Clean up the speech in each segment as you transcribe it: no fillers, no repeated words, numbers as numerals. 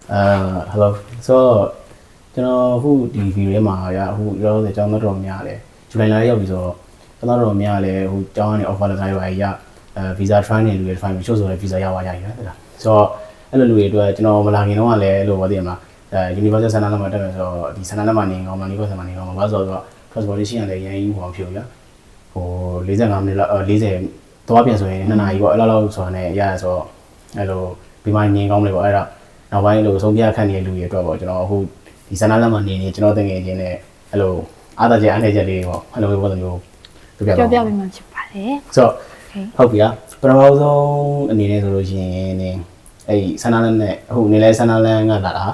hello so ကျွန်တော်အခုဒီ video ထဲမှာရအခုရောဆိုကျောင်းတော်များလဲဇူလိုင်လရောက်ပြီဆိုတော့ကျောင်းတော်များလဲဟိုကျောင်းကနေ offer letter ရပါရvisa try နေလူတွေ try ချို့ဆိုလဲ visa ရပါရရဆိုတော့အဲ့လိုလူတွေအတွက်ကျွန်တော်မလာခင်တော့လည်းအဲ့လိုပြောတယ်မလားUniversal ဆန္ဒလက်မှတ်တက်မယ်ဆိုတော့ဒီဆန္ဒလက်မှတ်နေကောင်းမှ Universal မှာနေကောင်းမှာဘာလို့ဆိုတော့ transportation ကလည်းရန်ကြီးဟိုဖြစ်ရဟို45မိနစ်လောက်40သွားပြန်ဆိုရင်2နာရီပေါ့အဲ့လောက်ဆိုတာနဲ့ရရဆိုတော့အဲ့လိုဒီမှာနေကောင်းလေပေါ့အဲ့ဒါနောက်ပိုင်းလို့ဆုံးပြခန့်နေတဲ့လူတွေအတွက်ပေါ့ကျွန်တော်အခုဒီဆန္ဒလက်မှတ်နေနေကျွန်တော်တကယ်ချင်းနဲ့အဲ့လိုအားသာချက်အနေချက်လေးပေါ့အဲ့လိုပုံစံမျိုးပြောပြပေးမှာဖြစ်ပါတယ်ဆိုတော့ဟုတ်ပြီပထမဆုံးအနေနဲ့ဆိုလို့ရှိရင်နေအဲ့ဆန္ဒလက်နဲ့အခုနေလဲဆန္ဒလန်းကလာတာ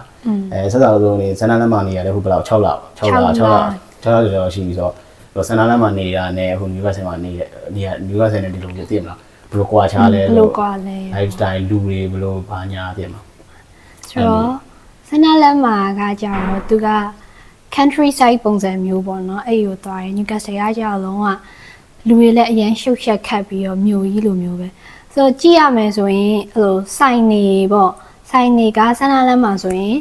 ဆက်စားဆုံးနေဆန္ဒလက်မှနေရတယ်အခုဘယ်လောက်6လကျော်ရှိပြီဆိုတော့ဆန္ဒလက်မှနေရနဲ့အခု Universal မှာနေရ Universal နဲ့ဒီလိုမျိုးသိမလားဘယ်လိုကွာခြားလဲဘယ်လိုကွာလဲ lifestyle လူတွေဘယ်လိုဘာညာသိမလားဆိုတော့ဆန္ဒလက်မှကကြတော့သူက country side ပုံစံမျိုးပေါ့နော်အဲ့ကိုသွားတယ် Newcastle ကကြတော့လုံးဝလူတွေလည်းအရင်ရှုပ်ရှက်ခတ်ပြီးတော့မြို့ကြီးလိုမျိုးပဲဆိုတော့ကြည့်ရမယ်ဆိုရင်အဲ့လိုစိုင်နေပေါ့စိုင်နေကဆန္ဒလက်မှဆိုရင်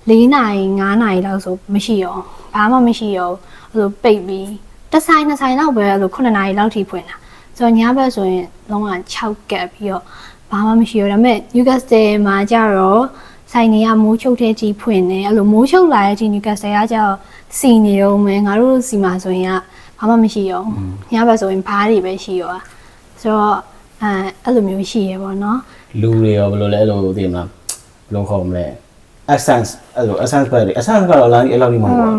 4နာရီ5နာရီလောက်ဆိုမရှိရောဘာမှမရှိရောအဲ့လိုပိတ်ပြီးတစ်ဆိုင်နှစ်ဆိုင်လောက်ပဲအဲ့လို9နာရီလောက်ထိဖွင့်တာဆိုတော့ညဘက်ဆိုရင်လုံးဝ6ကပ်ပြီးတော့ဘာမှမရှိရောဒါပေမဲ့ Newcastle မှာကြတော့ဆိုင်နေရမိုးချုပ်တဲ့ကြီးဖွင့်နေအဲ့လိုမိုးချုပ်လာတဲ့ကြီး Newcastle ကကြတော့စီနေရောမယ်ငါတို့စီမှာဆိုရင်ကဘာမှမရှိရောညဘက်ဆိုရင်ဘားတွေပဲရှိရောဆိုတော့အဲ့လိုမျိုးရှိရပေါ့နော်လူတွေရောဘယ်လိုလဲအဲ့လိုသိမလားဘယ်လိုခေါ်မလဲ essence အဲ့လို essence ပဲ essence ကတော့လာအဲ့လောက်ကြီးမဟုတ်ဘူး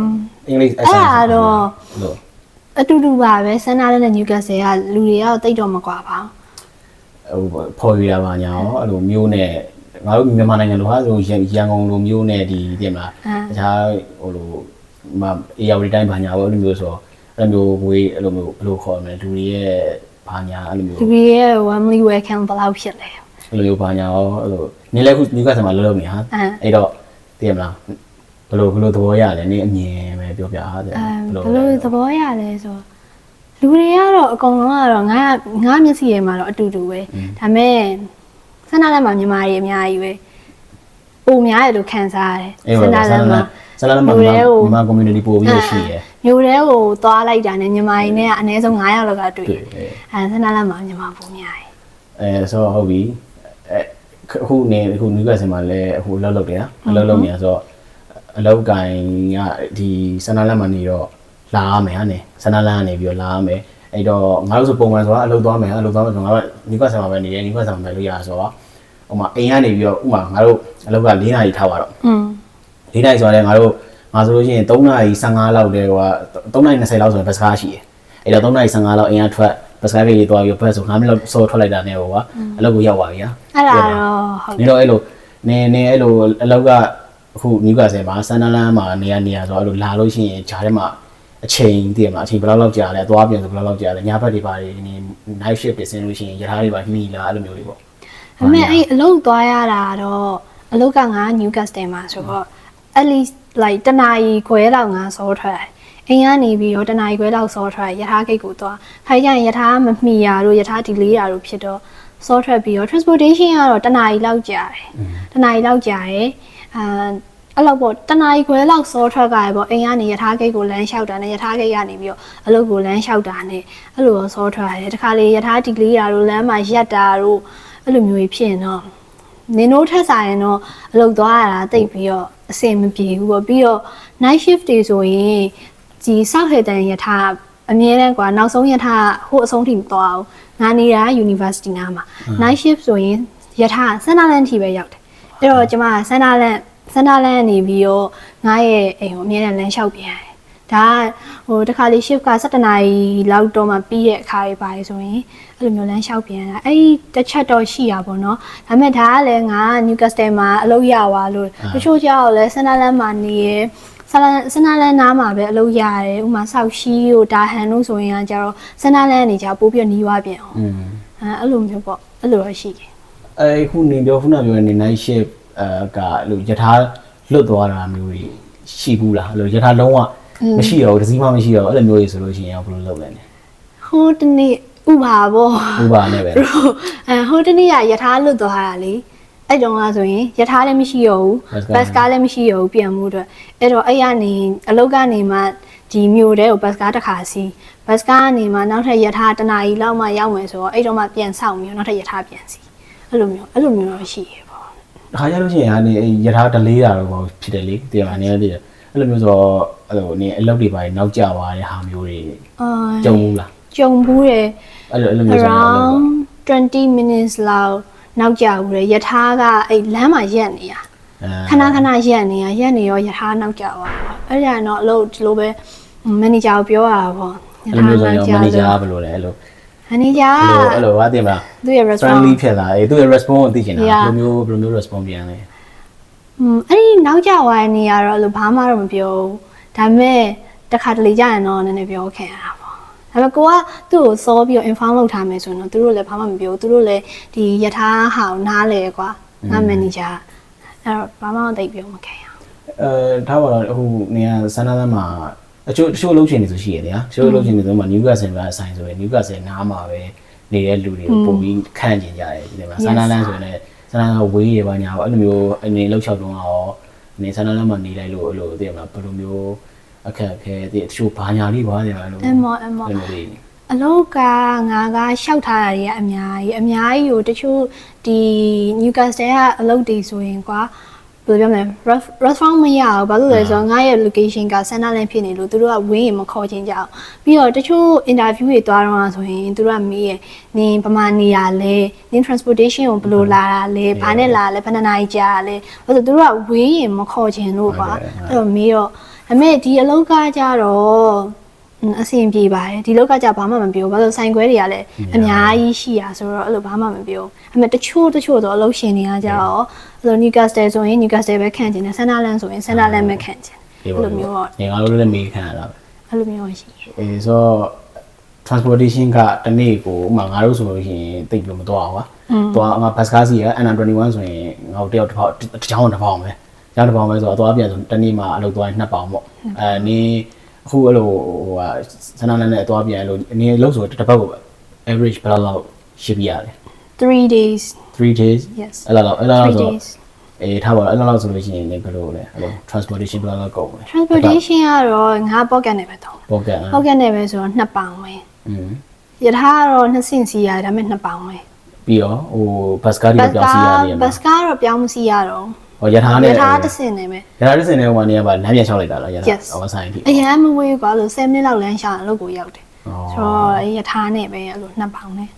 အင်္ဂလိပ် essence အဲ့တော့အတူတူပါပဲဆန္ဒနဲ့ Newcastle ကလူတွေကတော့တိတ်တော့မကွာပါဘူးဟိုဖော်ရပါညာရောအဲ့လိုမျိုးနဲ့ငါတို့မြန်မာနိုင်ငံလိုဟာဆိုရန်ကုန်လိုမျိုးနဲ့ဒီသိမလားတခြားဟိုလိုARတိုင်းဘာညာပေါ့အဲ့လိုမျိုးဆိုအဲ့လိုမျိုးဝေးအဲ့လိုမျိုးဘယ်လိုခေါ်မလဲလူတွေရဲ့ဘာညာအဲ့လိုမျိုးလူတွေရဲ့ warmly welcome ဘယ်လောက်ဖြစ်လဲအဲ့လိုမျိုးဘာညာရောအဲ့လိုနေလဲခု Newcastle မှာလုံးနေဟာအဲ့တော့သိမလားဘယ်လိုသဘောရလဲနေအမြင်ပဲပြောပြဟာတဲ့ဘယ်လိုသဘောရလဲဆိုလူတွေကတော့အကုန်လုံးကတော့ငါမျက်စိထဲမှာတော့အတူတူပဲဒါပေမဲ့ဆန္ဒလက်မှာမြန်မာတွေအများကြီးပဲပုံများတယ်လို့ခံစားရတယ်ဆန္ဒလက်မှာမြန်မာ community ပို့ပြီးရှိရယ်မျိုးတဲကိုသွားလိုက်တာနဲ့မြန်မာတွေနဲ့ကအနည်းဆုံး9ယောက်လောက်ကတွေ့တယ်ဆန္ဒလက်မှာမြန်မာပုံများတယ်ဆိုတော့ဟုတ်ပြီအခုအခု Newcastle မှာလည်းအခုအလုပ်လုပ်တယ်အလုပ်လုပ်နေတာဆိုတော့အလုပ်ကိုင်ကဒီဆန္ဒလက်မှာနေတော့လာရမယ်ဟာနေဆန္ဒလက်ကနေပြီးတော့လာရမယ်အဲ့တော့ငါတို့ဆိုပုံမှန်ဆိုတာအလုပ်သွားမယ်ဆိုငါတို့ Newcastle မှာပဲနေတယ် Newcastle မှာပဲလို့ရဆိုတော့ဟိုမှာအိမ်ကနေပြီးတော့ဥမာငါတို့အလုပ်က4နာရီထားပါတော့4နာရီဆိုတော့ငါဆိုလို့ရှိရင်3နာရီ15လောက်တည်းဟိုက3နာရီ20လောက်ဆိုရင်ဘတ်စကားရှိတယ်အဲ့တော့3နာရီ15လောက်အိမ်ကထွက်ဘတ်စကားပြေးသွားပြီးဘတ်ဆို9မိနစ်လောက်စောထွက်လိုက်တာနဲ့ဟိုကအလုပ်ကိုရောက်ပါပြီဟာအဲ့ဒါတော့ဟုတ်နေတော့အဲ့လိုနေအဲ့လိုအလုပ်ကအခု Newcastle မှာဆန်နလန်းမှာနေရဆိုအဲ့လိုလာလို့ရှိရင်ဂျားထဲမှာအချိန်တည်မှာအချိန်ဘယ်လောက်ကြာလဲအသွားပြန်ဆိုဘယ်လောက်ကြာလဲညဘက်တွေပါတယ်ဒီ night shift ပြင်ဆင်လို့ရှိရင်ရထားတွေပါမှီလာအဲ့လိုမျိုးတွေပေါ့ဒါပေမဲ့အဲ့အလုပ်သွားရတာတော့အလုပ်ကငါ Newcastle မှာဆိုတော့ at least like တနာရီခွဲလောက်ငါစောထွက်တယ်အိမ်ကနေပြီးတော့တနာရီခွဲလောက်စောထွက်ရထားဂိတ်ကိုသွားခိုင်းကြရင်ရထားမမှီရတို့ရထားဒီလေးရတို့ဖြစ်တော့စောထွက်ပြီးတော့ transportation ကတော့တနာရီလောက်ကြာတယ်တနာရီလောက်ကြာတယ်အဲ့လောက်ပေါ့တနာရီခွဲလောက်စောထွက်ကြရပေါ့အိမ်ကနေရထားဂိတ်ကိုလမ်းလျှောက်တာနဲ့ရထားဂိတ်ကနေပြီးတော့အလုပ်ကိုလမ်းလျှောက်တာနဲ့အဲ့လိုစောထွက်ရတယ်တခါလေရထားဒီလေးရတို့လမ်းမှာရက်တာတို့အဲ့လိုမျိုးဖြစ်ရင်တော့နင်တို့ထက်ဆိုင်ရင်တော့အလုပ်သွားရတာတိတ်ပြီးတော့အဆင်မပြေဘူးပေါ့ပြီးတော့ night shift တွေဆိုရင်ဒီစောက်ဟေတန်ရထားအမြဲတမ်းကွာနောက်ဆုံးရထားဟိုအဆုံးထိမသွားဘူးငါနေတာ university နားမှာ night shift ဆိုရင်ရထားဆန္ဒလန်းထိပဲရောက်တယ်အဲ့တော့ကျမဆန္ဒလန်းနေပြီးတော့ငါရဲ့အိမ်ကိုအမြဲတမ်းလမ်းလျှောက်ပြန်ရတယ်ဒါဟိုတခါလေး shift က17နာရီလောက်တော့မှပြီးတဲ့အခါတွေပါတယ်ဆိုရင်အဲ့လိုမျိုးလမ်းလျှောက်ပြန်တာအဲ့ဒီတစ်ချက်တော့ရှိရပါတော့ဒါပေမဲ့ဒါကလည်းငါ Newcastle မှာအလုပ်ရသွားလို့တချို့ကြောက်လဲဆန္ဒလန်းမှာနေရဆန္ဒလန်းနားမှာပဲအလုပ်ရတယ်ဥမာဆောက်ရှိတို့ဒါဟန်တို့ဆိုရင်ကကြတော့ဆန္ဒလန်းနေကြပို့ပြီးနီးွားပြန်အောင်အဲ့လိုမျိုးပေါ့အဲ့လိုတော့ရှိတယ်ခုနေပြောခုနပြောနေ night shift ကအဲ့လိုယထာလွတ်သွားတာမျိုးတွေရှိဘူးလားအဲ့လိုယထာလုံးဝမရှိတော့တစည်းမှမရှိတော့အဲ့လိုမျိုးကြီးဆိုလို့ရှိရင်ဘယ်လိုလုပ်လဲဟိုတနေ့ဥပါပေါ့ဥပါနဲ့ပဲဟိုတနေ့ရထားလွတ်သွားတာလေ အဲ့တုန်းကဆိုရင်ရထားလည်းမရှိရဘူးဘတ်ကားလည်းမရှိရဘူးပြန်မှုအတွက်အဲ့တော့အဲ့ကနေအလုပ်ကနေမှဒီမြို့တဲကိုဘတ်ကားတစ်ခါစီးဘတ်ကားကနေမှနောက်ထပ်ရထားတနာရီလောက်မှရောက်မယ်ဆိုတော့အဲ့တော့မှပြန်ဆောက်ပြီးနောက်ထပ်ရထားပြန်စီးအဲ့လိုမျိုးတော့ရှိရပေါ့ခါကြလို့ရှိရင်အနေရထားဒလေးတာတော့ဖြစ်တယ်လေဒီမှာနေရတယ်အဲ့လိုမျိုးဆိုတော့အဲ့လိုနေအလုပ်တွေပါနောက်ကျသွားတဲ့ဟာမျိုးတွေကြုံဘူးလားကြုံဘူးတယ်အဲ့လိုမျိုးဆိုတော့ 20 minutes လောက်နောက်ကျဘူးလေရထားကအဲ့လမ်းမှာရက်နေရခဏရက်နေရောရထားနောက်ကျသွားအဲ့ဒါတော့အလုပ်ဒီလိုပဲမန်နေဂျာကိုပြောရတာပေါ့ရထားနောက်ကျမန်နေဂျာဘယ်လိုလဲအဲ့လိုမန်နေဂျာအဲ့လိုဟာတင်မလားသူရဲ့ response friendly ဖြစ်လာသူရဲ့ response ကိုသိချင်တာဘယ်လိုမျိုး response ပြန်လဲအဲ့ဒီနောက်ကျသွားတဲ့နေရာတော့အဲ့လိုဘာမှတော့မပြောဘူးဒါပေမဲ့တစ်ခါတလေကြာရင်တော့နည်းနည်းပြောခင်ရတာပေါ့ဒါပေမဲ့ကိုကသူ့ကိုစောပြီးတော့ inform လုပ်ထားမယ်ဆိုရင်တော့သူတို့လည်းဘာမှမပြောဘူးသူတို့လည်းဒီယထာဟောင်းနားလေကွာငါ manager အဲ့တော့ဘာမှမသိပြောမခင်ရထားပါတော့အခုနေရာဆန္ဒလမ်းမှာအချို့လှုပ်ရှင်နေဆိုရှိရတယ်ဟာချို့လှုပ်ရှင်နေဆိုမှ Newcastle ကအဆိုင်ဆိုရင် Newcastle နားမှာပဲနေတဲ့လူတွေကိုပုံပြီးခန့်ကျင်ကြတယ်ဒီမှာဆန္ဒလမ်းဆိုရင်လည်းဆန္ဒလမ်းဝေးရပါညာပေါ့အဲ့လိုမျိုးအနေလှုပ်ချောက်တုံးရောနေဆန္ဒလမ်းမှာနေလိုက်လို့အဲ့လိုသိရမလားဘယ်လိုမျိုးအခက်အခဲတချို့ဘာညာလေးပါနေမှာလို့အမောအလောက်ကငါကရှောက်ထားတာတွေကအများကြီးကိုတချို့ဒီ Newcastle ကအလုပ်တွေဆိုရင်ကွာဘယ်လိုပြောမလဲ restaurant မရဘူးဘာလို့လဲဆိုတော့ငါရဲ့ location က Sunderland ဖြစ်နေလို့သူတို့ကဝင်းရင်မခေါ်ချင်ကြအောင်ပြီးတော့တချို့ interview တွေသွားတော့ဆိုရင်သူတို့ကမေးရနင်ပမာနေရလဲနင် transportation ကိုဘယ်လိုလာတာလဲဘာနဲ့လာလဲဘယ်နှစ်နာရီကြာလဲဘာလို့သူတို့ကဝင်းရင်မခေါ်ချင်လို့ကွာအဲ့တော့မေးတော့အမေဒီအလောက်ကကြတော့အဆင်ပြေပါတယ်ဒီလောက်ကကြဘာမှမပြောဘာလို့ဆိုင်ခွဲတွေကလည်းအများကြီးရှိရဆိုတော့အဲ့လိုဘာမှမပြောအမေတချို့တော့အလုပ်ရှင်တွေကကြတော့အဲ့လို Newcastle ဆိုရင် Newcastle ပဲခန့်ကျင်တယ် Sunderland ဆိုရင် Sunderland ပဲခန့်ကျင်တယ်အဲ့လိုမျိုးတော့ငါတို့လည်းမေးခံရတာပဲအဲ့လိုမျိုးရှိဆိုတော့ transportation ကတနေ့ကိုဥမာငါတို့ဆိုလို့ရှိရင်တိတ်ပြီးမသွားဘူးကွာသွားငါ bus ကားစီက N21 ဆိုရင်ငါတို့တယောက်တစ်ချောင်းတစ်ပေါင်ပဲကျောင်းတစ်ပေါင်ပဲဆိုတော့သွားပြန်ဆိုတနေ့မှာအလုပ်သွားရင်2ပေါင်ပေါ့နေအခုအဲ့လိုဟိုဟာဆန္ဒနဲ့အသွားပြန်လို့အနေလို့ဆိုတစ်ပတ်ကို average ဘယ်လောက်ရှိပြရလဲ3 days အဲ့လောက်ဆိုထားပါတော့အဲ့လောက်ဆိုလို့ရှိရင်လည်းဘယ်လိုလဲအဲ့လို transportation ဘယ်လောက်ကုန်လဲ transportation ကတော့ငါ pocket နဲ့ပဲတော့ pocket နဲ့ပဲဆိုတော့2ပေါင်ပဲရထားကတော့2ဆင့်စီရတယ်ဒါပေမဲ့2ပေါင်ပဲပြီးတော့ဟို bus ကားတွေပြောင်းစီရတယ် bus ကားတော့ပြောင်းမစီရတော့ဟောရထားနဲ့ရထားတစ်စင်နေမယ်ရထားတစ်စင်နဲ့ဟိုကနေကပါလမ်းပြန်လျှောက်လိုက်တာလားရထားဟောဆိုင်အထိအရင်မဝေးကွာလို့7မိနစ်လောက်လမ်းလျှောက်အလုပ်ကိုရောက်တယ်ဆိုတော့ရထားနဲ့ပဲအဲ့လို2ပေါင်နဲ့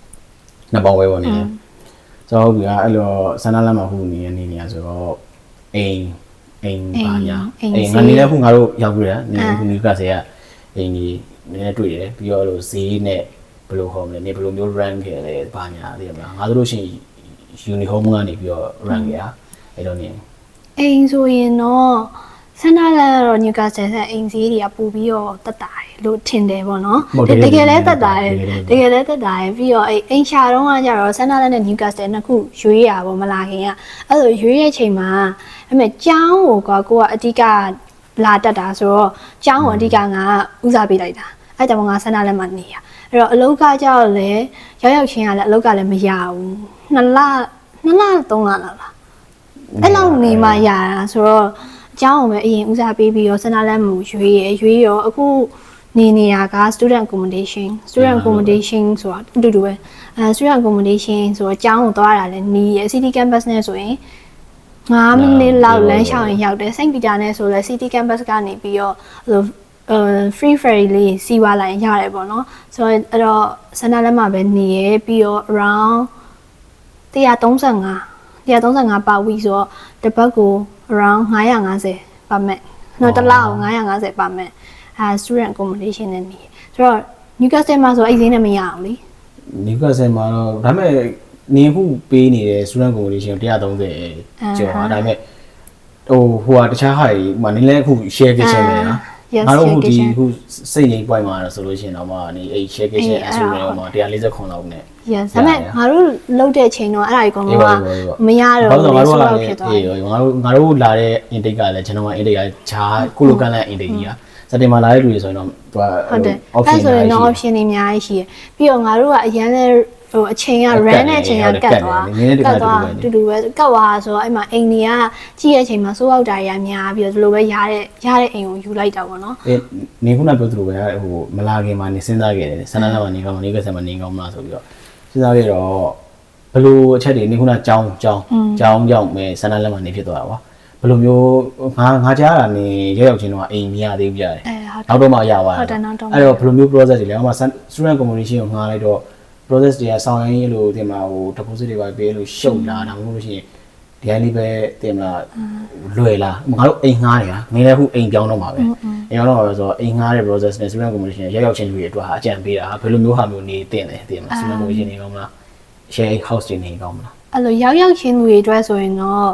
2ပေါင်ပဲပေါ့နေတယ်ဆိုတော့ဟုတ်ပြီအဲ့လိုဆန္ဒလမ်းမှာခုနေရဆိုတော့အိမ်ပါညာငါနေလဲခုငါတို့ရောက်ပြီလားနေခုနီးကဆေးကအိမ်ကြီးနည်းနည်းတွေ့တယ်ပြီးတော့လို့ဈေးနဲ့ဘယ်လိုခေါ်မလဲနေဘယ်လိုမျိုး run ခဲ့လဲပါညာသိရမလားငါတို့လို့ရှိရင် uniform ကနေပြီးတော့ run ခဲ့တာအဲ့တော့နေအိမ်ဆိုရင်တော့ဆန္ဒလာတော့ Newcastle ဆက်အိမ်စီးတွေကပူပြီးတော့တက်တာတယ်လို့ထင်တယ်ပေါ့နော်တကယ်လဲတက်တာတယ်ပြီးတော့အိမ်ရှာတော့ကကြတော့ဆန္ဒလာနဲ့ Newcastle နှစ်ခုရွေးရပါမလားခင်ကအဲ့လိုရွေးရဲ့ချိန်မှာအဲ့မဲ့ကျောင်းကိုကိုကအဓိကလာတက်တာဆိုတော့ကျောင်းကိုအဓိကငါဦးစားပေးလိုက်တာအဲ့ကြောင့်ငါဆန္ဒလာမှနေရအဲ့တော့အလုပ်ကကြတော့လေရောက်ချင်းကလည်းအလုပ်ကလည်းမရဘူး2လ3လလောက်လားအဲ့လောက်နေမှရတာဆိုတော့အကြောင်းကိုပဲအရင်ဦးစားပေးပြီးတော့စန္ဒလမ်းမှုရွေးရောအခုနေရက student accommodation ဆိုတာအတူတူပဲstudent accommodation ဆိုတော့အကြောင်းကိုသွားတာလဲနီးရ city campus နဲ့ဆိုရင်9မိနစ်လောက်လမ်းလျှောက်ရင်ရောက်တယ်စိန့်ပီတာနဲ့ဆိုလဲ city campus ကနေပြီးတော့free ferry လေးစီးသွားလိုက်ရင်ရတယ်ပေါ့နော်ဆိုတော့အဲ့တော့စန္ဒလမ်းမှာပဲနေရပြီးတော့ around 135 per week ဆိုတော့တစ်ပတ်ကို around 950 per month နော်တစ်လကို950 per month student accommodation နဲ့နေဆိုတော့ Newcastle မှာဆိုအဲ့ဈေးနဲ့မရအောင်လေ Newcastle မှာတော့ဒါပေမဲ့နေခုပေးနေတဲ့ student accommodation 130ကျော်ပါဒါပေမဲ့ဟိုတခြားဟာတွေဟိုနင်းလဲအခု share kitchen ပဲနော်ငါတို့ဟိုဒီခုစိတ်ငြိမ် point မှာဆိုလို့ရှိရင်တော့မှနေအဲ့ share kitchen အဆူတွေမှာ140လောက်နဲ့yes ဒါပေမဲ့ငါတို့လောက်တဲ့ချိန်တော့အဲ့ဒါကြီးကောင်ကမရတော့ဘူးငါတို့ဖြစ်သွားတယ်ငါတို့လာတဲ့ intake ကလည်းကျွန်တော်က intake ကဂျာကုလိုကန်လန် intake ကြီးอ่ะစက်တင်ဘာလာတဲ့လူတွေဆိုရင်တော့သူက option တွေ option တွေအများကြီးရှိတယ်ပြီးတော့ငါတို့ကအရန်လဲ ဟိုအချိန်က run တဲ့အချိန်ကကတ်သွားတူတူပဲကတ်သွားဆိုတော့အဲ့မှာအိမ်တွေကကြည့်ရဲ့အချိန်မှာစိုးအောက်တာတွေကများပြီးတော့ဒီလိုပဲရတဲ့အိမ်ကိုယူလိုက်တာပေါ့နော်နေခုနပြောသလိုပဲဟိုမလာခင်မှာနေစဉ်းစားခဲ့တယ်ဆန္ဒလာမှာနေကောင်းနေကဆက်မှာနေကောင်းမလားဆိုပြီးတော့စဉ်းစားခဲ့တော့ဘလို့အချက်တွေနေခုနကြောင်းမယ်ဆန္ဒလက်မှာနေဖြစ်သွားတာကွာဘယ်လိုမျိုးငါကြားတာနေရောက်ချင်းတော့အိမ်မရသေးဘူးကြားတယ်နောက်တော့မှရသွားတယ်အဲ့တော့ဘယ်လိုမျိုး process တွေလဲဟိုမှာ student communication ကိုငှားလိုက်တော့ process တွေကဆောင်းရင်းလို့တင်မှာဟို deposit တွေပါပေးလို့ရှုပ်လာဒါမှမဟုတ်လို့ရှိရင်ဒီတိုင်းလေးပဲတင်မလားလွယ်လားငါတို့အိမ်ငှားတယ်ဟာငင်းလည်းခုအိမ်ပြောင်းတော့မှာပဲအိမ်ပြောင်းတော့ဆိုတော့အိမ်ငှားတဲ့ process နဲ့ student communication ရောက်ချင်းတွေအတွက်ဟာအကြံပေးတာဘယ်လိုမျိုးဟာမျိုးနေတင်တယ်တင်မလား student communication နေကောင်းမလား share house တွေနေကောင်းမလားအဲ့လိုရောက်ချင်းတွေအတွက်ဆိုရင်တော့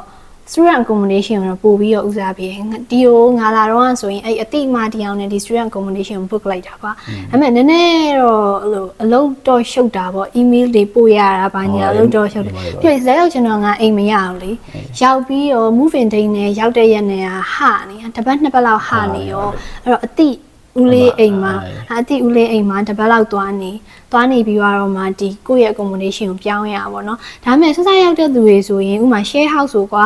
student accommodation ကိုပို့ပြီးတော့ဦးစားပေးဒီကိုငါလာတော့ဆိုရင်အဲ့အတိအမတရားနဲ့ဒီ student accommodation ကို book လိုက်တာကွာဒါပေမဲ့နည်းနည်းတော့အဲ့လိုအလုပ်တော့ရှုပ်တာပေါ့ email တွေပို့ရတာဘာညာအလုပ်တော့ရှုပ်တယ်ပြီးတော့ဇက်ရောက်ချင်တော့ငါအိမ်မရဘူးလေရောက်ပြီးတော့ move in date နဲ့ရောက်တဲ့ရက်နဲ့ဟာနေတစ်ပတ်နှစ်ပတ်လောက်ဟာနေရောအဲ့တော့အတိဦးလေးအိမ်မှာအတိဦးလေးအိမ်မှာတစ်ပတ်လောက်သွားနေပြီးတော့မှဒီကိုယ့်ရဲ့ accommodation ကိုပြောင်းရပါဘောเนาะဒါပေမဲ့ဆက်ဆက်ရောက်တဲ့သူတွေဆိုရင်ဥမာ share house ဆိုကွာ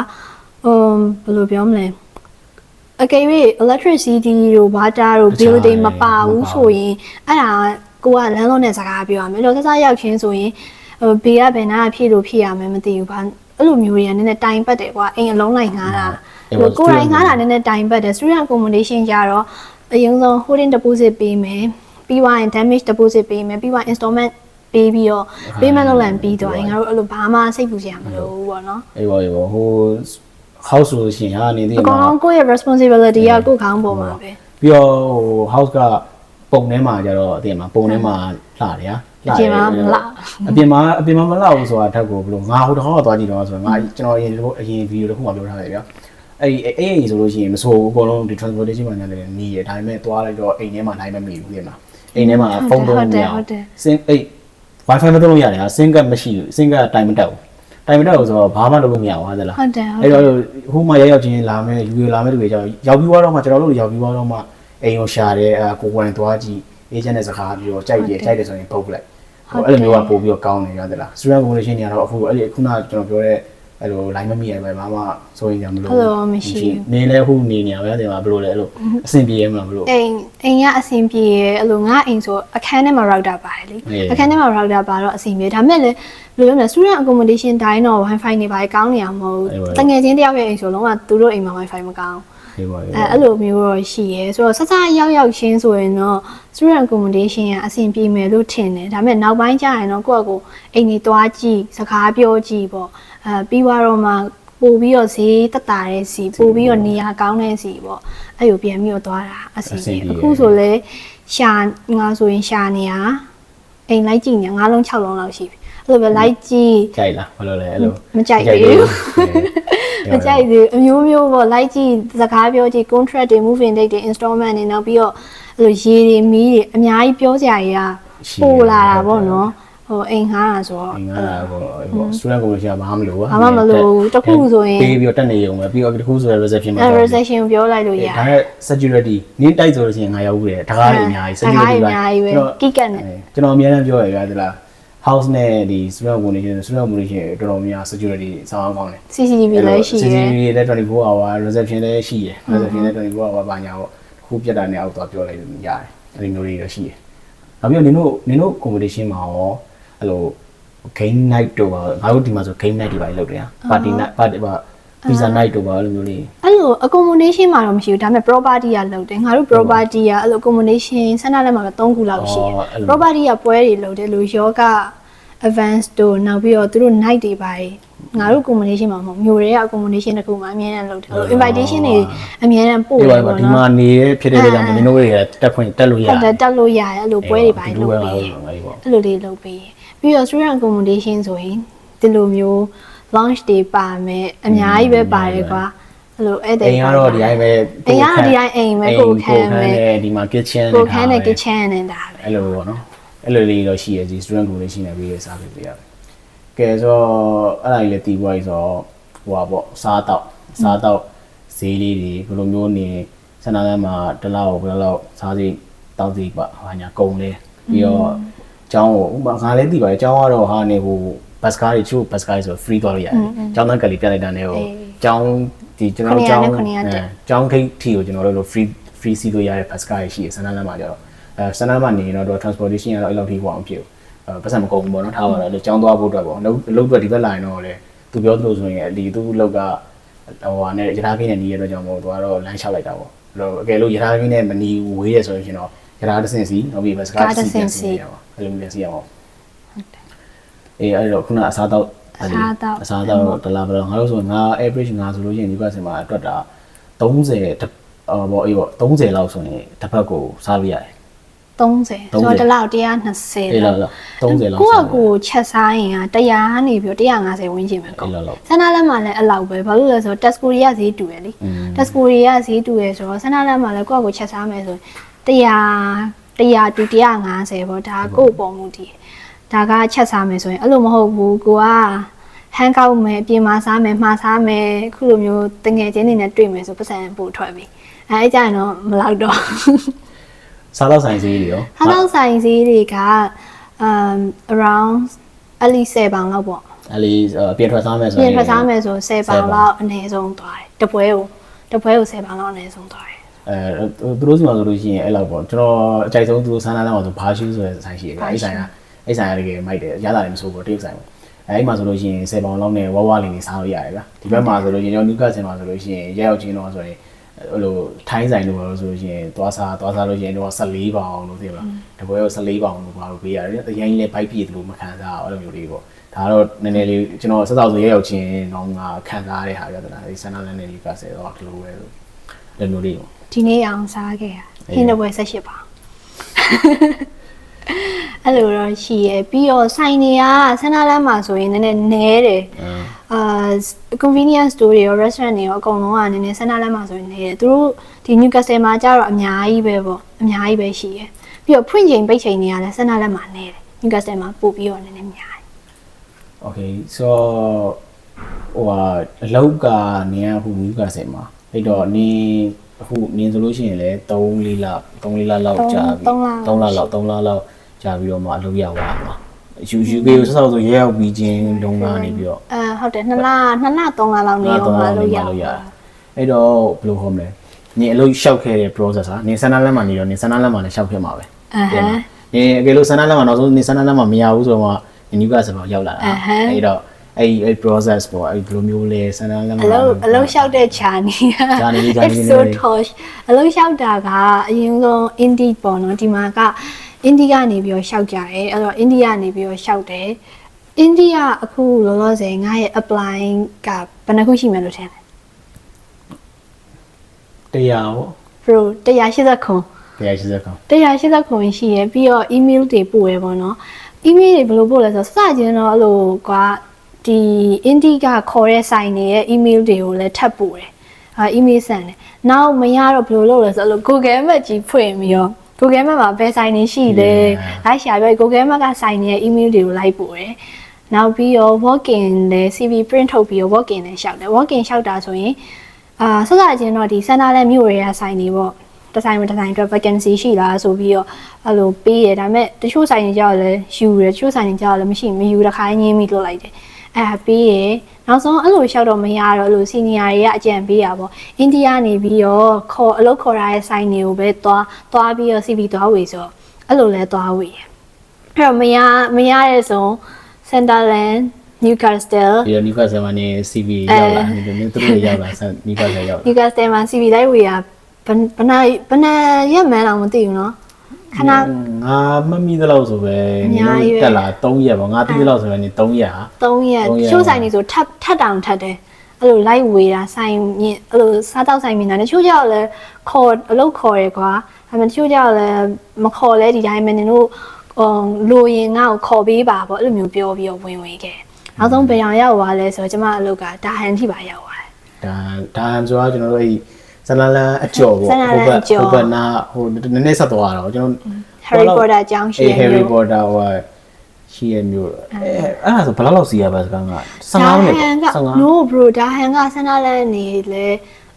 ဘယ်လိုပြောမလဲအကယ်၍ electricity တို့ water တို့ bill တွေမပါဘူးဆိုရင်အဲ့ဒါကိုကလမ်းလုံးနဲ့စကားပြောရမယ်လို့ဆက်ဆက်ရောက်ချင်းဆိုရင်ဘေးကဘယ်နာဖြည့်လို့ဖြည့်ရမယ်မသိဘူးဘာအဲ့လိုမျိုးတွေကနည်းနည်းတိုင်ပတ်တယ်ကွာအိမ်အလုံးလိုက်ငားတာကိုယ်တိုင်ငားတာနည်းနည်းတိုင်ပတ်တယ် student accommodation ကြတော့အရင်ဆုံး holding deposit ပေးမယ်ပြီးသွားရင် damage deposit ပေးမယ်ပြီးသွား installment ပေးပြီးတော့ payment လုပ်လိုက်ပြီးသွားရင်ငါတို့အဲ့လိုဘာမှစိတ်ပူစရာမလိုဘူးပေါ့နော်အေးပါဟို house ဆိုရှင်ဟာနေသေးတယ်အကောင်ကိုယ့်ရဲ့ responsibility ကကိုယ့်ခေါင်းပေါ်မှာပဲပြီးတော့ဟို house ကပုံထဲမှာကြတော့အတင်မှာပုံထဲမှာလှတယ်ဟာအပြင်မှာမလှအပြင်မှာမလှဘူးဆိုတာဓာတ်ကိုဘလို့ငါဟိုတစ်ခါတော့သွားကြည့်တော့ဆိုတော့ငါကျွန်တော်အရင်ဗီဒီယိုတစ်ခုမှပြောထားတယ်ဗျာအဲ့ဆိုလို့ရှိရင်မဆိုဘူးအကုန်လုံးဒီ transportation မှာလည်းနေရဒါပေမဲ့သွားလိုက်တော့အိမ်ထဲမှာနိုင်မမိဘူးပြင်မှာအိမ်ထဲမှာဖုန်းသုံးလို့မရဘူးစင်အိတ် wifi မသုံးလို့ရတယ်ဟာစင်ကတ်မရှိဘူးစင်ကတ်တိုင်မတက်ဘူးတိုင်မတက်ဘူးဆိုတော့ဘာမှလုပ်လို့မရဘူးဟာသလားဟုတ်တယ်အဲ့တော့ဟိုမှာရောက်ချင်းလာမယ်ယူလာမယ်တူတွေကြောင့်ရောက်ပြီးတော့မှကျွန်တော်တို့ရောက်ပြီးတော့မှအိမ်ကိုရှာတယ်ကိုယ်သွားကြည့်အေဂျင့်နဲ့စကားပြီးတော့ကြိုက်တယ်ဆိုရင်ပုတ်လိုက်ဟိုအဲ့လိုမျိုးကပို့ပြီးတော့ကောင်းနေရသလား student accommodation တွေကတော့အခုအဲ့ဒီခုနကျွန်တော်ပြောတဲ့အဲ့လို line မမိရပဲဘာမှစိုးရင်ကြမလို့အဲ့လိုမရှိဘူးနေလဲခုနေနေရပဲတင်ပါဘယ်လိုလဲအဲ့လိုအဆင်ပြေရမလားဘယ်လိုအိမ်ကအဆင်ပြေရအဲ့လိုငါအိမ်ဆိုအခန်းထဲမှာ router ပါတယ်လေအခန်းထဲမှာ router ပါတော့အဆင်ပြေဒါပေမဲ့လေဘယ်လိုလဲ student accommodation တိုင်းတော့ wifi နေပါကောင်းနေအောင်မဟုတ်တငယ်ချင်းတယောက်ရဲ့အိမ်ဆိုလုံးဝသူတို့အိမ်မှာ wifi မကောင်းအဲ့လိုမျိုးတော့ရှိရဲဆိုတော့ဆက်ရောက်ချင်းဆိုရင်တော့ student accommodation ကအဆင်ပြေမယ်လို့ထင်တယ်ဒါပေမဲ့နောက်ပိုင်းကျရင်တော့ကိုယ့်အကိုအိမ်ကြီးသွားကြည့်စကားပြောကြည့်ပေါ့ပြီးတော့မှပို့ပြီးတော့ဈေးတက်တာတဲ့စီပို့ပြီးတော့နေရာကောင်းတဲ့စီပေါ့အဲ့လိုပြန်ပြီးတော့သွားတာအဆင်ပြေအခုဆိုလဲငါဆိုရင်ရှာနေရအိမ်လိုက်ကြည့်နေ9လုံး6လုံးလောက်ရှိပြီအဲ့လိုပဲလိုက်ကြည့်ကြိုက်လားဘယ်လိုလဲအဲ့လိုမကြိုက်ဘူးမကြိုက်ဘူးအမျိုးမျိုးပေါ့လိုက်ကြည့်စကားပြောကြည့် contract တွေ moving date တွေ installment တွေနောက်ပြီးတော့အဲ့လိုရေတွေမီးတွေအများကြီးပြောစရာကြီးပို့လာတာပေါ့နော်ဟိုအိမ်ငှားတာဆိုတော့အိမ်ငှားတာပေါ့ student commission ဘာမှမလိုဘူးဘာမှမလိုဘူးတခုဆိုရင်ပေးပြီးတော့တက်နေရုံပဲပြီးတော့တခုဆိုရင် reception မှာreception ကိုပြောလိုက်လို့ရတယ်ဒါနဲ့ security နင်းတိုက်ဆိုလို့ရှိရင်ငါရောက်ဘူးတယ်တကားတွေအများကြီး security အများကြီးပဲကိကတ်နဲ့ကျွန်တော်အများအားပြောရကြလား house နဲ့ဒီ student accommodation တော်တော်များ security ဆောင်းအောင်ကောင်းတယ် CCTV လည်းရှိတယ် CCTV လည်း24 hour reception လည်းရှိတယ် reception လည်း24 hour ပါညာပေါ့ခုပြတ်တာနဲ့အောက်သွားပြောလိုက်လို့ရတယ်အဲ့ဒီမျိုးတွေတော့ရှိတယ်နောက်ပြီးတော့နင်တို့ accommodation မှာရောအဲ့လို game night တို့ပါငါတို့ဒီမှာဆို game night တွေပါလုပ်တယ်ဟာ party night party ပါ pizza night တို့ပါအဲ့လိုမျိုးလေးအဲ့လို accommodation မှာတော့မရှိဘူးဒါပေမဲ့ property ကလုပ်တယ်ငါတို့ property ကအဲ့လို accommodation စနလက်မှာပဲ3ခုလောက်ရှိတယ် property ကပွဲတွေလုပ်တယ်လို့ယောဂ advance တို့နောက်ပြီးတော့သူတို့ night တွေပါငါတို့ accommodation မှာမဟုတ်မျိုးတွေက accommodation တခုမှအများနဲ့လုပ်တယ် invitation တွေအများနဲ့ပို့တယ်ပေါ့နော်ဒီမှာနေတဲ့ဖြစ်တဲ့ကြောင့်မင်းတို့တွေကတက်ခွင့်တက်လို့ရတယ်တက်လို့ရတယ်အဲ့လိုပွဲတွေပါလုပ်ပေးအဲ့လိုလေးလုပ်ပေးပြီးတော့ student accommodation ဆိုရင်ဒီလိုမျိုး launch တွေပါမယ်အများကြီးပဲပါတယ်ကွာအဲ့လိုအဲ့တဲ့အိမ်ကတော့ဒီတိုင်းပဲအိမ်ကတော့ဒီတိုင်းအိမ်ပဲကိုခန်းပဲဒီမှာ kitchen ကိုခန်းနဲ့ kitchen နဲ့ဒါပဲအဲ့လိုပေါ့နော်အဲ့လိုလေးတော့ရှိရစီ student accommodation နဲ့ပြီးရစားပေးရတယ်ကဲဆိုတော့အဲ့ဒါကြီးလည်းတည်ပွားကြီးဆိုတော့ဟိုပါပေါ့စားတော့ဈေးလေးတွေဘယ်လိုမျိုးနေစန္ဒလမ်းမှာတစ်လောက်ဘယ်လောက်စားစီတောက်စီပါဟာညာကုန်လဲပြီးတော့ ကျောင်းကိုငါလည်းသိပါတယ်ကျောင်းကတော့ဟာနေဟိုဘတ်စကားတွေချို့ဘတ်စကားတွေဆို free သွားလို့ရတယ်ကျောင်းသားကလေးပြလိုက်တာနဲ့ဟိုကျောင်းဒီကျွန်တော်ကျောင်းကျောင်းခိတ်ထီကိုကျွန်တော်တို့ free စီးလို့ရတဲ့ဘတ်စကားတွေရှိတယ်စန္ဒလမ်းမှာကျတော့စန္ဒလမ်းမှာနေရင်တော့ transportation ကတော့အဲ့လောက်ထိပေါ့အောင်ဖြစ်ပတ်စံမကုန်ဘူးပေါ့နော်ထားပါတော့ကျောင်းသွားဖို့အတွက်ပေါ့အလုပ်အတွက်ဒီဘက်လာရင်တော့လေသူပြောသလိုဆိုရင်ဒီသူ့အလုပ်ကဟိုဟာနဲ့ရထားခင်းနဲ့နီးရတော့ကြောင့်မို့သူကတော့လမ်းလျှောက်လိုက်တာပေါ့အဲ့တော့အကယ်လို့ရထားခင်းနဲ့မနီးဝေးရဆိုရင်တော့ရထားတစ်ဆင့်စီနောက်ပြီးဘတ်စကားတစ်ဆင့်စီရပါအဲ့လိုမျိုးစီရအောင်အဲ့တော့ခုနအစားတော့အစားတော့တလားဘယ်တော့ငါတို့ဆိုငါ average ငါဆိုလို့ရှိရင်ဒီဘက်ဆင်မှာအတွက်တာ30ပေါ့အေးပေါ့30လောက်ဆိုရင်တစ်ဖက်ကိုစားလို့ရတယ်30ဆိုတော့တလောက်120လောက်30လောက်ကိုချက်စားရင်က100ကနေပြီး150ဝန်းကျင်ပဲကောဆန္ဒလက်မှာလည်းအလောက်ပဲဘာလို့လဲဆိုတော့ Tesco တွေကဈေးတူရယ်လေ Tesco တွေကဈေးတူရယ်ဆိုတော့ဆန္ဒလက်မှာလည်းကိုချက်စားမယ်ဆို100တူ150ပေါ့ဒါကိုပုံမှုတည်ဒါကချက်စားမယ်ဆိုရင်အဲ့လိုမဟုတ်ဘူးကိုကဟန်ကောက်မယ်ပြင်မာစားမယ်မှားစားမယ်ခုလိုမျိုးတငယ်ချင်းတွေနဲ့တွေ့မယ်ဆိုပတ်စံပို့ထွက်ပြီအဲ့ကြရင်တော့မလောက်တော့စားတော့ဆိုင်ဈေးတွေရောစားတော့ဆိုင်ဈေးတွေကaround at least 10ပေါင်လောက်ပေါ့အဲ့ဒီပြင်ထွက်စားမယ်ဆိုရင်ပြင်ထွက်စားမယ်ဆို10ပေါင်လောက်အနည်းဆုံးသွားတယ်တပွဲကို10ပေါင်လောက်အနည်းဆုံးသွားတယ်သူတို့စီမှာဆိုလို့ရှိရင်အဲ့လောက်ပေါ့ကျွန်တော်အကြိုက်ဆုံးသူတို့ဆန်းလာတော့ဆိုဘာရှူးဆိုတဲ့ဆိုင်ရှိတယ်အဲ့ဆိုင်ကတကယ်မိုက်တယ်ရတာလည်းမဆိုးဘူးတရုတ်ဆိုင်ပေါ့အဲ့မှာဆိုလို့ရှိရင်10ပေါင်လောက်နဲ့ဝဝလေးနေစားလို့ရတယ်ဗျာဒီဘက်မှာဆိုလို့ရှိရင်ကျွန်တော်နူကတ်ဆင်မှာဆိုလို့ရှိရင်ရက်ရောက်ချင်းတော့ဆိုရင်ဟိုလိုထိုင်းဆိုင်လို့ပြောလို့ဆိုရင်သွားစားလို့ရှိရင်တော့14ပေါင်လို့သိလားတပွဲကို14ပေါင်လို့ဘာလို့ပေးရတယ်အရင်လေးဘိုက်ပြည့်တယ်လို့မခံစားအဲ့လိုမျိုးလေးပေါ့ဒါကတော့နည်းနည်းလေးကျွန်တော်စစောက်ဆိုရက်ရောက်ချင်းတော့ငါခံစားရတဲ့ဟာပြဿနာဒီဆန္ဒလန်းနဲ့ဒီကဆယ်တော့ဒီလိုပဲလို့လည်းမျိုးလေးပေါ့ဒီနေ့အောင်စားခဲ့ရဟင်းတပွဲ18ပေါင်အဲ့လိုတော့ရှိရပြီးတော့ဆိုင်တွေကဆန္ဒလမ်းမှာဆိုရင်နည်းနည်းနဲတယ်convenience store တွေရော restaurant တွေရောအကုန်လုံးကနည်းနည်းဆန္ဒလမ်းမှာဆိုရင်နေတယ်သူတို့ဒီ Newcastle မှာကျတော့အများကြီးပဲပေါ့အများကြီးပဲရှိရပြီးတော့ဖွင့်ချိန်ပိတ်ချိန်တွေကလည်းဆန္ဒလမ်းမှာနေတယ် Newcastle မှာပို့ပြီးတော့နည်းနည်းများတယ် Okay so ဟိုအလောက်ကနေဟို Newcastle မှာအဲ့တော့နေအခုနင်းဆိုလို့ရှိရင်လည်း3-4လလောက်ကြာပြီ3လလောက်ကြာပြီးတော့မှအလုပ်ရသွားမှာUK ကိုဆက်ဆောက်ဆိုရဲရောက်ပြီးချင်းတုန်းကနေပြီးတော့ဟုတ်တယ်2လ3လလောက်နေအောင်လုပ်ရအဲ့တော့ဘယ်လိုခေါ်မလဲနင်အလုပ်လျှောက်ခဲ့တဲ့ process ဟာနင်ဆန္ဒလမ်းမှာနေတော့နင်ဆန္ဒလမ်းမှာလည်းလျှောက်ခဲ့မှာပဲနင်အကယ်လို့ဆန္ဒလမ်းမှာနောက်ဆုံးနင်ဆန္ဒလမ်းမှာမရဘူးဆိုတော့နင်ကဆက်တော့ရောက်လာတာအဲ့တော့အဲ့ process ပေါ့အဲ့ဘယ်လိုမျိုးလဲဆန္ဒလမ်းမှာအလုပ်လျှောက်တဲ့ journey ဆိုတော့အလုပ်လျှောက်တာကအရင်ဆုံး indie ပေါ့နော်ဒီမှာကအိန္ဒိယကနေပြီးတော့ရှောက်ကြတယ်အဲ့တော့အိန္ဒိယနေပြီးတော့ရှောက်တယ်အိန္ဒိယအခုလောလောဆယ်ငါရဲ့ apply ကဘယ်နှခုရှိမှလို့ထင်လဲ100ပေါ့ bro 180ခုရှိရပြီးတော့ email တွေပို့ရပေါ့နော် email တွေဘယ်လိုပို့လဲဆိုတော့စကြင်တော့အဲ့လိုကွာဒီအိန္ဒိကခေါ်တဲ့ဆိုင်တွေရဲ့ email တွေကိုလည်းထပ်ပို့တယ်email ဆန်တယ်နောက်မရတော့ဘယ်လိုလုပ်လဲဆိုတော့ Google Map ကြီးဖွင့်ပြီးတော့Google Map မှာဘယ်ဆိုင်နေရှိလဲလိုက်ရှာပြီး Google Map ကဆိုင်နေရဲ့ email တွေကိုလိုက်ပို့တယ်။နောက်ပြီးတော့ walk-in နဲ့ CV print ထုတ်ပြီးတော့ walk-in နဲ့ရှောက်တယ် walk-in ရှောက်တာဆိုရင်ဆက်စားချင်းတော့ဒီစန္ဒာလဲမြို့ရဲဆိုင်နေပေါ့တစ်ဆိုင်အတွက် vacancy ရှိလားဆိုပြီးတော့အဲ့လိုပေးရဒါပေမဲ့တချို့ဆိုင်တွေကြောက်လဲယူရတချို့ဆိုင်တွေကြောက်လဲမရှိမယူတခါညင်းပြီးလွတ်လိုက်တယ်။အဲ့ဒါပေးရနောက်ဆုံးအဲ့လိုရှောက်တော့မရတော့အဲ့လို senior တွေကအကြံပေးတာပေါ့အိန္ဒိယနေပြီးတော့အလုပ်ခေါ်ရတဲ့ဆိုင်တွေကိုပဲသွားပြီးတော့ CV သွားဝေဆိုအဲ့လိုလဲသွားဝေအဲ့တော့မရတဲ့ဆုံး Sunderland Newcastle ဒီ Newcastle မှာနေ CV ရောက်လာနေတယ်သူတို့ရောက်လာ Newcastle ရောက်လာ Newcastle မှာ CV လိုက်ဝေရဘယ်ရက်မှန်းတော့မသိဘူးနော်ခဏငါမမိသလောက်ဆိုပဲတက်လာ3ရက်ပေါ့ငါသိသလောက်ဆိုရင်3ရက်ဟာ3ရက်ချိုးဆိုင်နေဆိုထပ်တောင်ထပ်တယ်အဲ့လိုလိုက်ဝေတာဆိုင်မြင့်အဲ့လိုစားတောက်ဆိုင်မြင်တာတချို့ကြောက်လဲအလုပ်ခေါ်ရကွာဒါပေမဲ့တချို့ကြောက်လဲမခေါ်လဲဒီတိုင်းပဲနင်တို့လိုရင်ငါ့ကိုခေါ်ပေးပါပေါ့အဲ့လိုမျိုးပြောပြီးတော့ဝင်ခဲ့နောက်ဆုံးဘယ်အောင်ရောက်သွားလဲဆိုတော့ကျမအလုပ်ကဒါဟန်ထိပါရောက်သွားတယ်ဒါဟန်ဆိုတာကျွန်တော်တို့အဲ့ဆန္ဒလန်းအကျော်ပေါ့ဟိုဘက်နာဟိုနည်းနည်းဆက်သွားတော့ကျွန်တော် Harry Potter အကြောင်းရှိရမျိုး Harry Potter ဟိုရှိရမျိုးအဲ့ဒါဆိုဘယ်လောက်စီရပါစကားက15မိနစ်15 No bro ဒါဟန်ကဆန္ဒလန်းနေလေ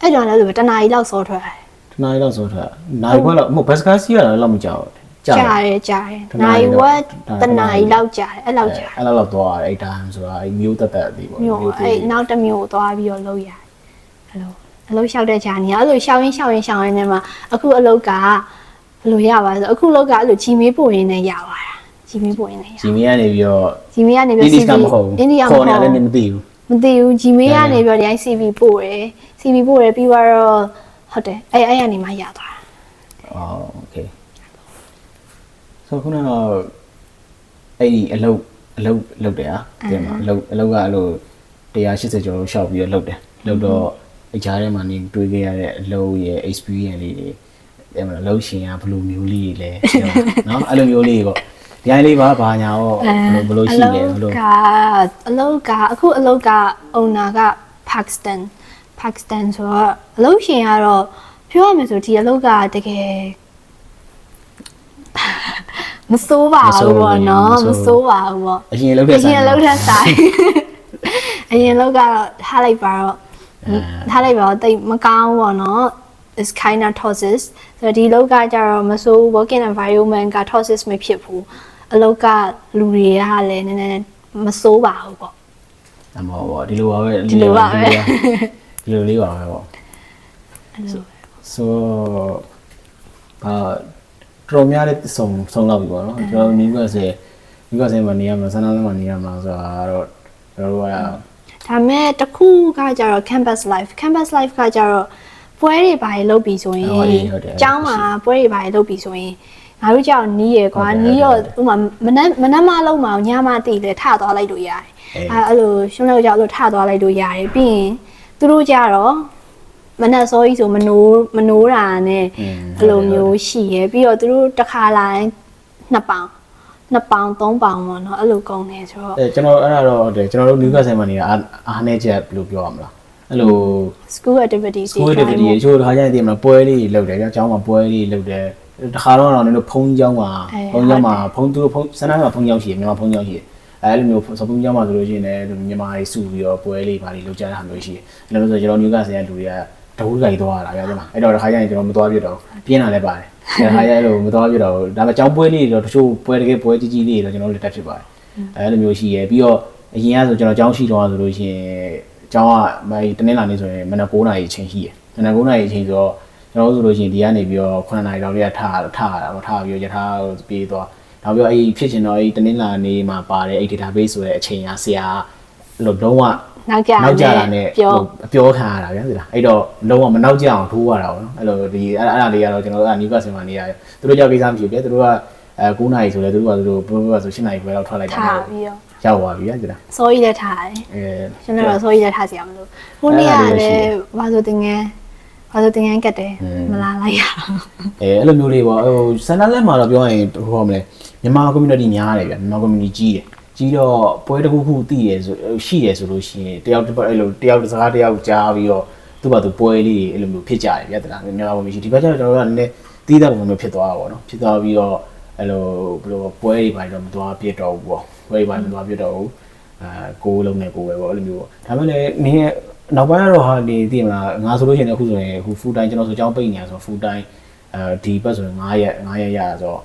အဲ့တော့လည်းဆိုတနားရီလောက်စောထွက်တနားရီလောက်စောထွက်နိုင်ခွက်လောက်မဟုတ်ဘတ်စကားစီရတာလောက်မကြောက် ကြာတယ်နိုင်ဝက်တနိုင်လောက်ကြာတယ်အဲ့လောက်ကြာ အဲ့လောက်သွားတယ်အဲ့ time ဆိုတာအဲ့မျိုးတက်အသေးပေါ့ မျိုးအဲ့နောက်တစ်မျိုးသွားပြီးတော့လုပ်ရတယ်အဲ့လိုလျှောက်တဲ့ဂျာနီအဲ့လိုရှောင်းရင်းနဲ့မှအခုအလုပ်ကဘယ်လိုရပါလဲအခုအလုပ်ကအဲ့လိုဂျီမေးပို့ရင်းနဲ့ရပါတာဂျီမေးပို့ရင်းနဲ့ရဂျီမေးကနေပြီးတော့ CV မဟုတ်အိန္ဒိယမဟုတ်ခေါ်နေလည်းမသိဘူးဂျီမေးကနေပြီးတော့ဒီ CV ပို့တယ် CV ပို့တယ်ပြီးတော့ဟုတ်တယ်အဲ့ကနေမှရသွားတာโอเคဆိုခုနကတော့အဲ့ဒီအလုပ်တယ်ဟာဒီမှာအလုပ်ကအဲ့လို180ကျော်လို့ရှောက်ပြီးတော့လုပ်တယ်လုပ်တော့အကြားထဲမှာနေတွေးခဲ့ရတဲ့အလုပ်ရဲ့ experience လေးတွေအဲ့မှာအလုပ်ရှင်ကဘယ်လိုမျိုးလေးတွေလဲเนาะအဲ့လိုမျိုးလေးပေါ့ဒီအိုင်းလေးဘာညာရောဘယ်လိုရှိလဲဘယ်လိုအလုပ်ကအခုအလုပ်က owner က Pakistan ဆိုတော့အလုပ်ရှင်ကတော့ပြောရမယ်ဆိုဒီအလုပ်ကတကယ်မစိုးပါဘူးပေါ့နော်မစိုးပါဘူးပေါ့အရင်လုပ်တဲ့ဆိုင်အရင်လုပ်ကတော့ထားလိုက်ပါတော့တိတ်မကောင်းပေါ့နော် is kind of toxic ဆိုတော့ဒီလောက်ကကြတော့မစိုး working environment က toxic မဖြစ်ဘူးအလောက်ကလူတွေကလည်းနည်းနည်းမစိုးပါဘူးပေါ့အမောပေါ့ဒီလိုပါပဲဒီလိုလေးပါပဲပေါ့ဆိုတော်များလေးဆုံးလောက်ပြီပေါ့နော်ကျွန်တော်မိဘဆယ်မှာနေရမှာဆန္ဒလမ်းမှာနေရမှာဆိုတာတော့ကျွန်တော်တို့ကဒါမဲ့တခုကကြတော့ campus life ကကြတော့ပွဲတွေဘာတွေလုပ်ပြီးဆိုရင်ကျောင်းမှာပွဲတွေဘာတွေလုပ်ပြီးဆိုရင်ငါတို့ကြောက်နီးရယ်ကွာနီးတော့ဥမာမနက်မလုံးမအောင်ညမသိလေထသွားလိုက်လို့ရတယ်အဲ့လိုရှင်းလို့ကြောက်လို့ထသွားလိုက်လို့ရတယ်ပြီးရင်သူတို့ကြတော့မနက်စောကြီးဆိုမနိုးတာနဲ့အဲ့လိုမျိုးရှိရယ်ပြီးတော့သူတို့တစ်ခါလာရင်2ပေါင်3ပေါင်ပေါ့နော်အဲ့လိုကုန်နေဆိုတော့ကျွန်တော်အဲ့ဒါတော့ဟုတ်တယ်ကျွန်တော်တို့ Newcastle မှာနေတာအားနေချက်ဘယ်လိုပြောရမလားအဲ့လို school activity ချိုးထားကြရင်တည်မလားပွဲလေးလုပ်တယ်ကျောင်းမှာပွဲလေးလုပ်တယ်တခါတော့တော့နင်တို့ဖုန်းကျောင်းမှာဖုန်းစမ်းနားမှာဖုန်းကျောင်းရှိတယ်မြန်မာဖုန်းကျောင်းရှိတယ်အဲ့လိုမျိုးဖုန်းကျောင်းမှာဆိုလို့ရှိရင်လည်းမြန်မာတွေစုပြီးတော့ပွဲလေးပါလေးလုပ်ကြတာမျိုးရှိတယ်အဲ့လိုဆိုကျွန်တော် Newcastle ကလူတွေကတဝူးကြိုက်သွားတာဗျာဒီမှာအဲ့တော့တခါကျရင်ကျွန်တော်မသွားပြတော့ပြင်းလာလည်းပါတယ်တခါကျရင်လို့မသွားပြတော့ဒါပေမဲ့ကျောင်းပွဲလေးတွေတော့တချို့ပွဲတကယ်ပွဲကြီးလေးတွေတော့ကျွန်တော်တို့လက်တက်ဖြစ်ပါတယ်အဲ့လိုမျိုးရှိရယ်ပြီးတော့အရင်ကဆိုကျွန်တော်ကျောင်းရှိတော့ဆိုလို့ရှိရင်ကျောင်းကတနင်္လာနေ့ဆိုရင်မနက်9:00 နာရီအချိန်ရှိရယ်မနက်9:00 နာရီအချိန်ဆိုတော့ကျွန်တော်တို့ဆိုလို့ရှိရင်ဒီကနေပြီးတော့9:00 နာရီလောက်လေးထားရတာပေါ့ထားပြီးတော့ရထားပြေးသွားနောက်ပြီးတော့အဲ့ဖြစ်ချင်တော့အဲ့တနင်္လာနေ့မှာပါတယ်အဲ့ database ဆိုတဲ့အချိန်ကဆရာလို့လုံးဝနောက်ကြတာနဲ့ပြောခံရတာဗျာဒီလားအဲ့တော့လုံးဝမနောက်ကြအောင်ထိုးရတာပေါ့နော်အဲ့လိုဒီအဲ့ဒါလေးကတော့ကျွန်တော်တို့က Newcastle မှာနေရတယ်သူတို့ကြောက်ကိစ္စမရှိဘူးဗျာသူတို့က9:00 နာရီဆိုလဲသူတို့ပြောဆို8:00 နာရီပဲလောက်ထွက်လိုက်တာထားပြီးတော့ရောက်သွားပြီဗျာဒီလားစောကြီးလည်းထားတယ်ကျွန်တော်စောကြီးလည်းထားစီအောင်လို့ခုနေ့ကလည်းဘာဆိုတင်ငန်းကတ်တယ်မလာလိုက်ရအောင်အဲ့လိုမျိုးလေးပေါ့ဟိုစန္ဒလက်မှာတော့ပြောရင်ဟိုမလဲမြန်မာ community များတယ်ဗျာမြန်မာ community ကြီးတော့ပွဲတစ်ခုတည်ရဆိုရှိရဆိုလို့ရှိရင်တယောက်အဲ့လိုတယောက်စကားတယောက်ကြားပြီးတော့သူ့ဘာသူပွဲလေးအဲ့လိုမျိုးဖြစ်ကြတယ်ဗျာတလားမြန်မာပုံမရှိဒီဘက်ကျတော့ကျွန်တော်တို့ကနည်းနည်းတီးတဲ့ပုံမျိုးဖြစ်သွားတာပေါ့နော်ဖြစ်သွားပြီးတော့အဲ့လိုဘယ်လိုပွဲတွေဘာတော့မသွားပြစ်တော့ဘူးပေါ့ပွဲတွေဘာမသွားပြစ်တော့ဘူးကိုယ်လုံးနဲ့ကိုယ်ပဲပေါ့အဲ့လိုမျိုးပေါ့ဒါပေမဲ့လည်းနင်းနောက်ပိုင်းကတော့ဟာဒီသိမလားငါဆိုလို့ရှိရင်အခုဆိုရင်အခု full time ကျွန်တော်ဆိုကြောင်းပိတ်နေရဆို full time ဒီဘက်ဆိုရင်9ရက်ရဆိုတော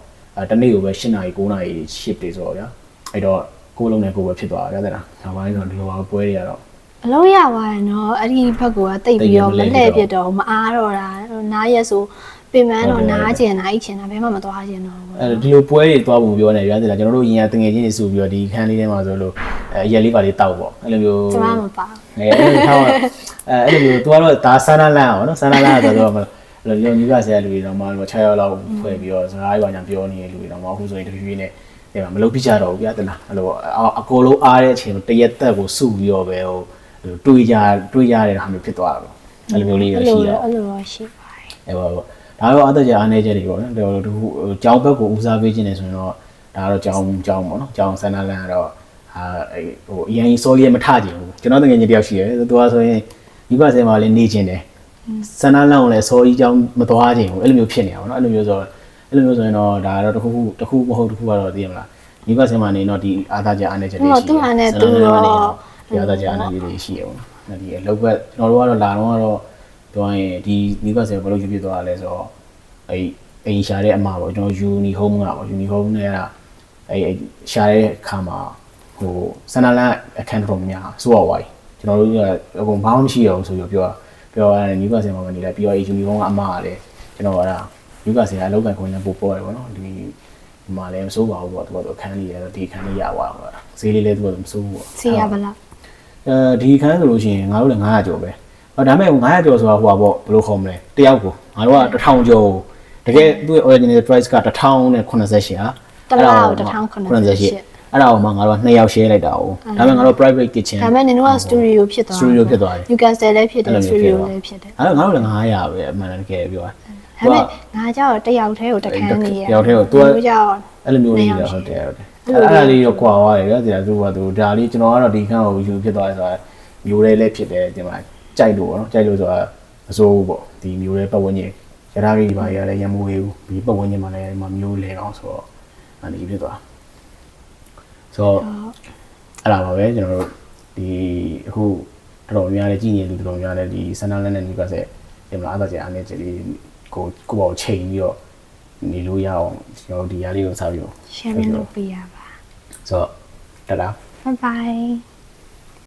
့တနေ့ကိုပဲ8နာရီ9နာရီ shift တွေဆိုတော့ဗျာအဲ့တော့ကိုယ်လုံးနဲ့ကိုယ်ပဲဖြစ်သွားတာဗျာတဲ့လားနောက်ပိုင်းဆိုဒီလိုပါပွဲတွေကတော့အလုံးရပါရဲ့နော်အဲ့ဒီဘက်ကတိတ်ပြီးတော့မလှည့်ပြတော့မအားတော့တာနားရက်ဆိုပြင်မန်းတော့နားကျင်တာအိတ်ချင်တာဘယ်မှမသွားကျင်တော့ဘူးအဲ့ဒီလိုပွဲတွေသွားဖို့ပြောနေရွာတယ်လားကျွန်တော်တို့ရင်ကတငယ်ချင်းတွေဆိုပြီးတော့ဒီခန်းလေးထဲမှာဆိုလို့ရက်လေးပါလေးတောက်ပေါ့အဲ့လိုမျိုးကျွန်မမပါအဲ့လိုထားအဲ့လိုမျိုးသူကတော့ဒါဆန္ဒလန့်အောင်နော်ဆန္ဒလန့်ဆိုတော့အဲ့လိုရုံကြီးကဆရာလူတွေတော့မှ6ရောက်လောက်ဖွဲ့ပြီးတော့စကားတွေပါညာပြောနေတဲ့လူတွေတော့မှအခုဆိုရင်တဖြည်းဖြည်းနဲ့ဒီမှာမလုပ်ပြကြတော့ဘူးဗျာတလားအဲ့လိုအကောလုံးအားတဲ့အချိန်တရက်သက်ကိုစုပြီးတော့ပဲဟိုတွေးရတဲ့ဟာမျိုးဖြစ်သွားတာပေါ့အဲ့လိုမျိုးလေးရရှိတော့အဲ့လိုရှိပါတယ်အဲ့ပါပေါ့ဒါတော့အသက်ကြီးအားနေချက်တွေပေါ့နော်ဒီကျောင်းဘက်ကိုဦးစားပေးခြင်းနေဆိုရင်တော့ဒါကတော့ကျောင်းပေါ့နော်ကျောင်းဆန္ဒလန်းကတော့ဟိုအရင်စောလေးမထကြဘူးကျွန်တော်တကယ်ကြီးတယောက်ရှိတယ်သူကဆိုရင်မိဘဆယ်မှာလည်းနေခြင်းတယ်ဆန္ဒလန်းကိုလည်းစောကြီးကျောင်းမသွားခြင်းဘူးအဲ့လိုမျိုးဖြစ်နေတာပေါ့နော်အဲ့လိုမျိုးဆိုရင်တော့ဒါကတော့တခုမဟုတ်တခုကတော့သိရမလားမိဘဆယ်မှာနေတော့ဒီအာသာကြအားနေချက်တွေရှိတယ်သူ့ဟာနဲ့သူတော့ဒီအာသာကြအားနေချက်တွေရှိရပေါ့နော်ဒီအလုပ်ဘက်ကျွန်တော်တို့ကတော့လာတော့ပြောရင်ဒီမိဘဆယ်ဘယ်လိုဖြစ်သွားလဲဆိုတော့အဲ့ အိမ်ရှာတဲ့အမပေါ့ကျွန်တော်ယူနီဟုံးကပေါ့ယူနီဟုံးနဲ့အဲ့ရှာတဲ့ခါမှာဟိုစန္ဒလန်အခန်းတော်များစိုးရဝိုင်းကျွန်တော်တို့ကအကုန်ဘာမှမရှိတော့ဘူးဆိုပြီးပြောရတယ် Newcastle မှာနေလိုက်ပြီးတော့ယူနီဟုံးကအမကလည်းကျွန်တော်ကNewcastle ကအလောက်ကန်ခွင့်နဲ့ပို့ပေါ်တယ်ပေါ့နော်ဒီမှာလည်းမစိုးပါဘူးပေါ့သူကအခန်းလေးရတော့ဒီအခန်းလေးရသွားတော့ဈေးလေးလည်းသူကမစိုးဘူးပေါ့ စီရပါလား ဒီခန်းဆိုလို့ရှိရင်ငါတို့လည်း900ကျော်ပဲဒါပေမဲ့900ကျော်ဆိုတာဟိုပါပေါ့ဘယ်လိုခေါ်မလဲတယောက်ကိုငါတို့က1000ကျော်တကယ်သူ့ရဲ့ original price က1088ဟာ တစ်လောက်1088အဲ့ဒါကိုမှငါတို့က2ယောက် share လိုက်တာ哦ဒါပေမဲ့ငါတို့ private kitchen ဒါပေမဲ့နင်တို့က studio ဖြစ်သွား studio ဖြစ်သွားတယ် Newcastle လည်းဖြစ်တယ် studio လည်းဖြစ်တယ် အဲ့တော့ငါတို့လည်း900ပဲအမှန်တကယ်ပြောတာ ဒါပေမဲ့ငါကြောက်တယောက်တည်းကိုတခန်းနေရ တယောက်တည်းကို तू ကြောက် အဲ့လိုမျိုးလေးတော့ဟုတ်တယ်အဲ့ဒါလေးတော့ကွာသွားတယ်ဗျာသူကဒါလေးကျွန်တော်ကတော့ဒီခန်းကိုယူဖြစ်သွားတယ်ဆိုတာမျိုးလေးလည်းဖြစ်တယ်ဒီမှာကြိုက်လို့နော်ကြိုက်လို့ဆိုတာမစိုးဘူးပေါ့ဒီမျိုးလေးပတ်ဝန်းကျင်ရထားကြီးပါရလည်းရမိုးဝေးဘူးဒီပတ်ဝန်းကျင်မှာလည်းမျိုးလဲအောင်ဆိုတော့အဲ့ဒီဖြစ်သွားဆိုတော့အဲ့ဒါပါပဲကျွန်တော်တို့ဒီအခုတော်တော်များများကြည့်နေလူတော်တော်များများလည်းဒီစန္ဒလန်နဲ့Newcastleဒီမှာအားသာကြအနေနဲ့လေးကိုပေါ့ချိန်ပြီးတော့နေလို့ရအောင်ကျွန်တော်ဒီຢာလေးကိုစားပြီးတော့ share လုပ်ပေးရပါ ဆိုတော့တတာ bye bye